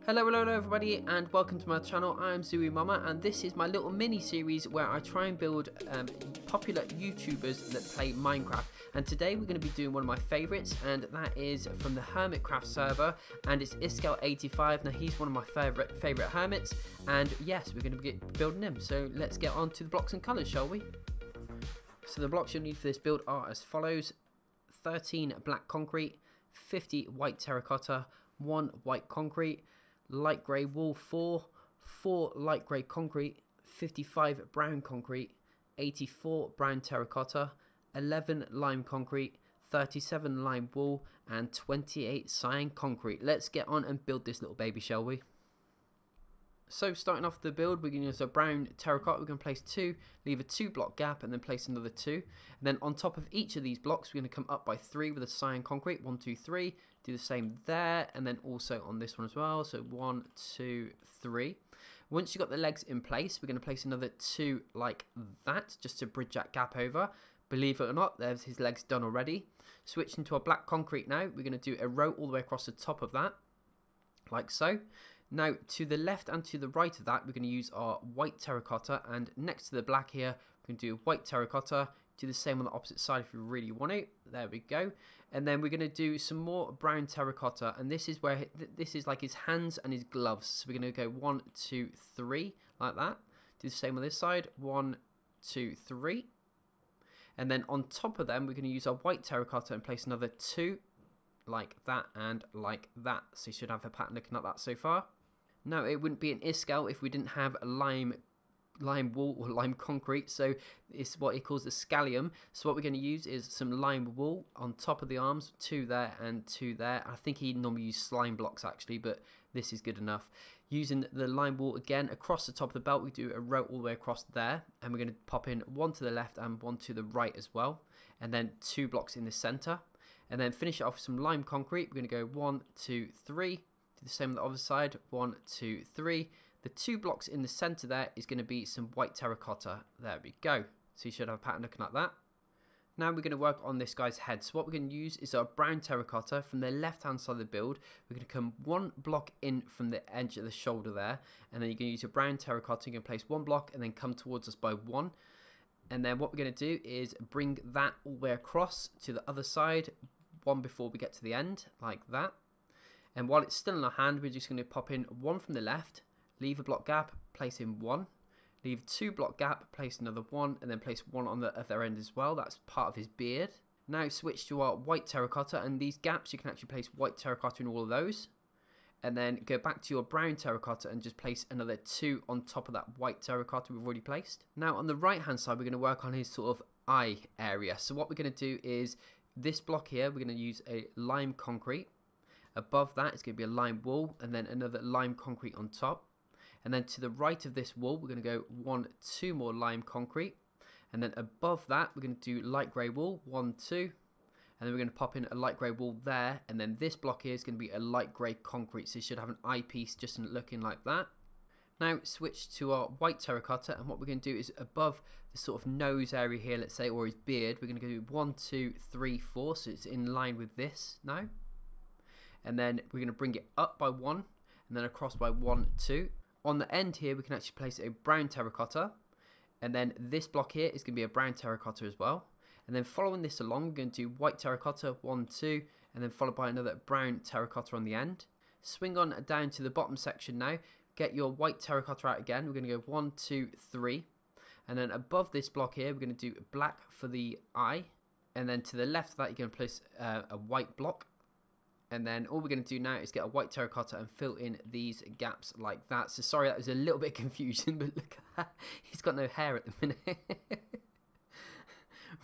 Hello everybody and welcome to my channel. I am Zooey Mama and this is my little mini series where I try and build popular YouTubers that play Minecraft. And today we're going to be doing one of my favourites, and that is from the Hermitcraft server, and it's Iskel85. Now he's one of my favourite hermits, and yes, we're going to be building him. So let's get on to the blocks and colours, shall we? So the blocks you'll need for this build are as follows: 13 black concrete, 50 white terracotta, 1 white concrete, light grey wool 4 light grey concrete, 55 brown concrete, 84 brown terracotta, 11 lime concrete, 37 lime wool, and 28 cyan concrete. Let's get on and build this little baby, shall we? So starting off the build, we're going to use a brown terracotta. We're going to place 2, leave a 2 block gap, and then place another 2. And then on top of each of these blocks, we're going to come up by 3 with a cyan concrete. 1, 2, 3. Do the same there, and then also on this one as well. So 1, 2, 3. Once you've got the legs in place, we're going to place another 2 like that, just to bridge that gap over. Believe it or not, there's his legs done already. Switching to our black concrete now, we're going to do a row all the way across the top of that, like so. Now, to the left and to the right of that, we're going to use our white terracotta, and next to the black here, we're going to do white terracotta. Do the same on the opposite side if you really want to. There we go. And then we're going to do some more brown terracotta, and this is where this is like his hands and his gloves. So we're going to go 1, 2, 3 like that. Do the same on this side. 1, 2, 3. And then on top of them, we're going to use our white terracotta and place another 2 like that and like that. So you should have a pattern looking like that so far. Now, it wouldn't be an Iskel if we didn't have a lime wool or lime concrete, so it's what he calls the scallium. So what we're going to use is some lime wool on top of the arms, 2 there and 2 there. I think he normally uses slime blocks actually, but this is good enough. Using the lime wool again across the top of the belt, we do a row all the way across there, and we're going to pop in 1 to the left and 1 to the right as well, and then 2 blocks in the center, and then finish it off with some lime concrete. We're going to go 1, 2, 3. Do the same on the other side. 1, 2, 3. The 2 blocks in the center there is going to be some white terracotta. There we go. So you should have a pattern looking like that. Now we're going to work on this guy's head. So what we're going to use is our brown terracotta. From the left hand side of the build, we're going to come 1 block in from the edge of the shoulder there, and then you're going to use your brown terracotta. You're going to place 1 block and then come towards us by 1. And then what we're going to do is bring that all the way across to the other side, 1 before we get to the end, like that. And while it's still in our hand, we're just going to pop in 1 from the left, leave a block gap, place in 1, leave 2 block gap, place another 1, and then place 1 on the other end as well. That's part of his beard. Now switch to our white terracotta, and these gaps you can actually place white terracotta in all of those. And then go back to your brown terracotta and just place another 2 on top of that white terracotta we've already placed. Now on the right hand side, we're going to work on his sort of eye area. So what we're going to do is this block here, we're going to use a lime concrete. Above that is going to be a lime wool, and then another lime concrete on top. And then to the right of this wool, we're going to go 1, 2 more lime concrete. And then above that, we're going to do light grey wool, 1, 2. And then we're going to pop in a light grey wool there. And then this block here is going to be a light grey concrete. So you should have an eyepiece just looking like that. Now switch to our white terracotta, and what we're going to do is above the sort of nose area here, let's say, or his beard, we're going to do 1, 2, 3, 4. So it's in line with this now. And then we're going to bring it up by 1, and then across by 1, 2. On the end here, we can actually place a brown terracotta, and then this block here is going to be a brown terracotta as well. And then following this along, we're going to do white terracotta, 1, 2, and then followed by another brown terracotta on the end. Swing on down to the bottom section now. Get your white terracotta out again. We're going to go 1, 2, 3. And then above this block here, we're going to do black for the eye. And then to the left of that, you're going to place a white block. And then all we're going to do now is get a white terracotta and fill in these gaps like that. So sorry, that was a little bit confusing, but look at that. He's got no hair at the minute.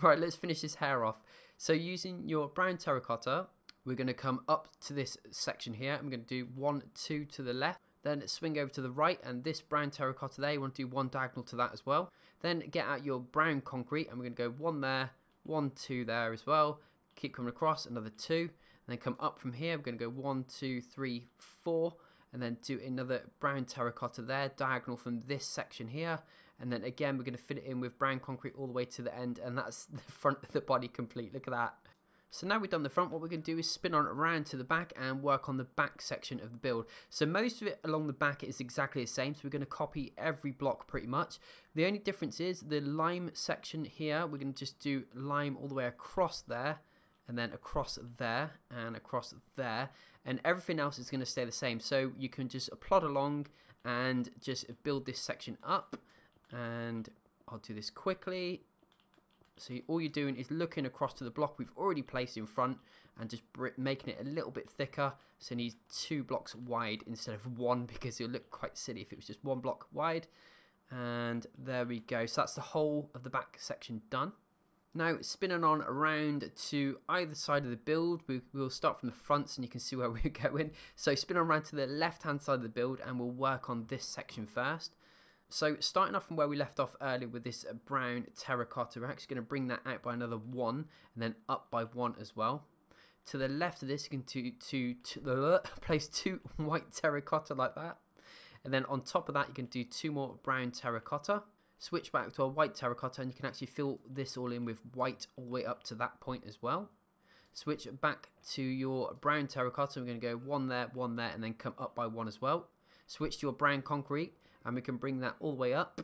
Right, let's finish his hair off. So using your brown terracotta, we're going to come up to this section here. I'm going to do 1, 2 to the left. Then swing over to the right, and this brown terracotta there, you want to do 1 diagonal to that as well. Then get out your brown concrete, and we're going to go 1 there, 1, 2 there as well. Keep coming across, another 2. And then come up from here, we're going to go 1, 2, 3, 4, and then do another brown terracotta there, diagonal from this section here. And then again, we're going to fit it in with brown concrete all the way to the end, and that's the front of the body complete. Look at that. So now we've done the front, what we're going to do is spin on around to the back and work on the back section of the build. So most of it along the back is exactly the same, so we're going to copy every block pretty much. The only difference is the lime section here, we're going to just do lime all the way across there, and then across there, and across there, and everything else is going to stay the same. So you can just plod along and just build this section up, and I'll do this quickly. So all you're doing is looking across to the block we've already placed in front and just making it a little bit thicker. So it needs 2 blocks wide instead of 1, because it'll look quite silly if it was just 1 block wide. And there we go. So that's the whole of the back section done. Now spinning on around to either side of the build, we'll start from the front and you can see where we're going. So spin on around to the left hand side of the build and we'll work on this section first. So starting off from where we left off earlier with this brown terracotta, we're actually going to bring that out by another 1 and then up by 1 as well. To the left of this, you can place 2 white terracotta like that. And then on top of that, you can do 2 more brown terracotta. Switch back to a white terracotta and you can actually fill this all in with white all the way up to that point as well. Switch back to your brown terracotta. We're going to go 1 there, 1 there, and then come up by 1 as well. Switch to your brown concrete. And we can bring that all the way up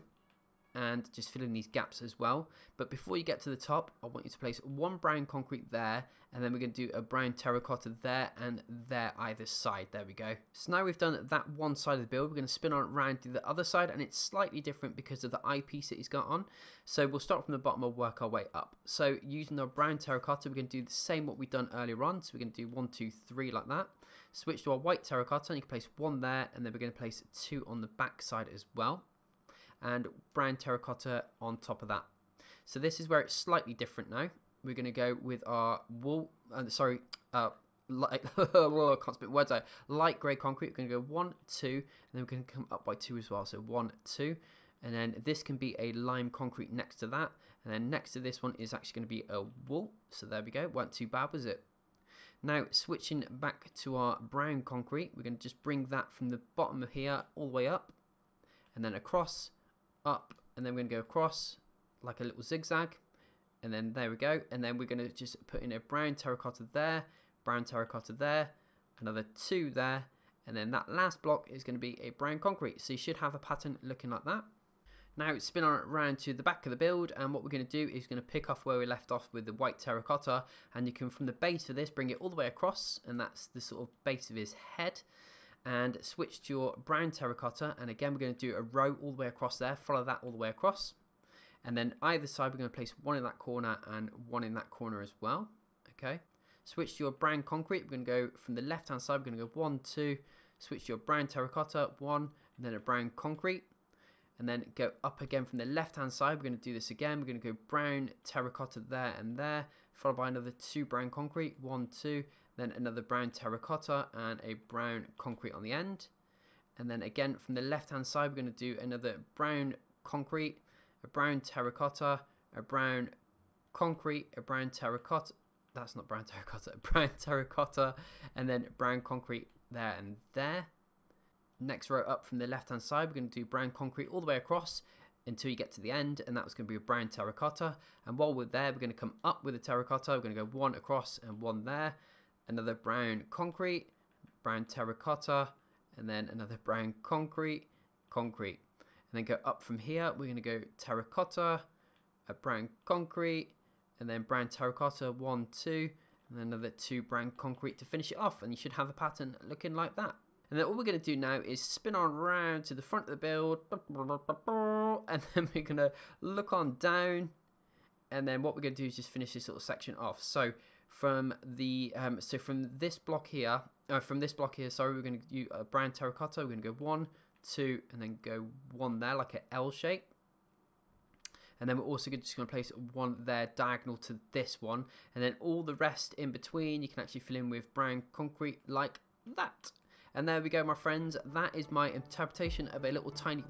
and just fill in these gaps as well. But before you get to the top, I want you to place 1 brown concrete there, and then we're going to do a brown terracotta there and there either side. There we go. So now we've done that one side of the build, we're going to spin on around to the other side, and it's slightly different because of the eyepiece that he's got on. So we'll start from the bottom and work our way up. So using our brown terracotta, we're going to do the same what we've done earlier on. So we're going to do 1, 2, 3 like that. Switch to our white terracotta and you can place 1 there, and then we're going to place 2 on the back side as well, and brown terracotta on top of that. So this is where it's slightly different now. We're going to go with our wool, light, I can't spit words out, light grey concrete. We're going to go 1, 2, and then we're going to come up by 2 as well. So 1, 2, and then this can be a lime concrete next to that, and then next to this one is actually going to be a wool. So there we go, weren't too bad, was it? Now switching back to our brown concrete, we're going to just bring that from the bottom of here all the way up, and then across, up, and then we're going to go across like a little zigzag, and then there we go. And then we're going to just put in a brown terracotta there, brown terracotta there, another 2 there, and then that last block is going to be a brown concrete. So you should have a pattern looking like that. Now spin on around to the back of the build, and what we're going to do is going to pick off where we left off with the white terracotta, and you can from the base of this bring it all the way across, and that's the sort of base of his head, and switch to your brown terracotta, and again we're going to do a row all the way across there, follow that all the way across, and then either side we're going to place 1 in that corner and 1 in that corner as well. Okay, switch to your brown concrete, we're going to go from the left hand side, we're going to go 1, 2, switch to your brown terracotta, 1, and then a brown concrete. And then go up again from the left hand side. We're going to do this again. We're going to go brown terracotta there and there, followed by another 2 brown concrete, 1, 2, then another brown terracotta and a brown concrete on the end. And then again from the left hand side, we're going to do another brown concrete, a brown terracotta, a brown concrete, a brown terracotta. That's not brown terracotta, a brown terracotta, and then brown concrete there and there. Next row up from the left hand side, we're going to do brown concrete all the way across until you get to the end, and that was going to be a brown terracotta. And while we're there, we're going to come up with a terracotta. We're going to go 1 across and 1 there, another brown concrete, brown terracotta, and then another brown concrete, concrete. And then go up from here, we're going to go terracotta, a brown concrete, and then brown terracotta, 1, 2, and then another 2 brown concrete to finish it off, and you should have a pattern looking like that. And then all we're going to do now is spin on around to the front of the build, and then we're going to look on down, and then what we're going to do is just finish this little section off. So from the from this block here, sorry, we're going to do a brown terracotta. We're going to go 1, 2, and then go 1 there like an L shape. And then we're also just going to place 1 there diagonal to this one, and then all the rest in between you can actually fill in with brown concrete like that. And there we go, my friends. That is my interpretation of a little tiny,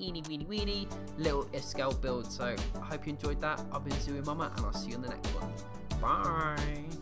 eeny, weeny, weeny little Escal build. So I hope you enjoyed that. I've been Zooey Mama, and I'll see you in the next one. Bye.